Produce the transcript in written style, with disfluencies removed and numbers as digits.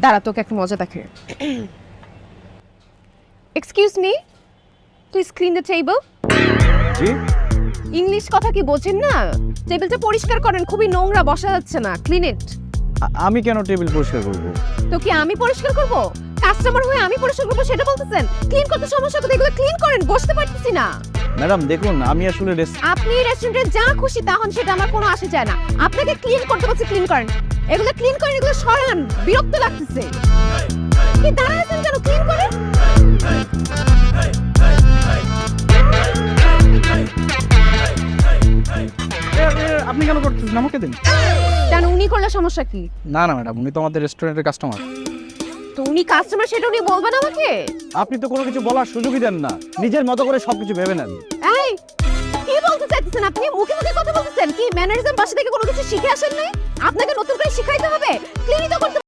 দাঁড়া, তোকে একটা মজা দেখে। Excuse me, please clean the table. G English কথা কি বোঝেন না? টেবিলটা পরিষ্কার করেন, খুবই নোংরা, বসা যাচ্ছে না। Clean it. আমি কেন টেবিল পরিষ্কার করব? তো কি আমি পরিষ্কার করব? কাস্টমার হয়ে আমি পরিষ্কার করব সেটা বলতেছেন? ক্লিন করতে সমস্যা কোথায়? এগুলো ক্লিন করেন, বসতে পারতেছি না। ম্যাডাম দেখুন, আমি আসলে আপনি রেস্টুরেন্টে যা খুশি তখন সেটা আমার কোনো আসে যায় না। আপনাকে ক্লিন করতে বলছি, ক্লিন করেন। এগুলো ক্লিন করেন, এগুলো সরান, বিরক্ত লাগতেছে। কি দাঁড়ায় আছেন কেন? ক্লিন করেন। আপনি কেন করতেছেন? আমাকে দিন। কেন উনি করলে সমস্যা কি? না না ম্যাডাম, উনি তো আমাদের রেস্টুরেন্টের কাস্টমার। তো উনি কাস্টমার সেটা উনি বলবেন আমাকে? আপনি তো কোনো কিছু বলার সুযোগই দেন না, নিজের মতো করে সবকিছু ভেবে নেন। এই কি বলতে চাইতেছেন আপনি? মুখে মুখে কথা বলতেছেন কি? ম্যানারিজম বাসা থেকে কোনো কিছু শিখে আসেন নাই? আপনাকে নতুন করে শিখাইতে হবে? ক্লিনই তো করতে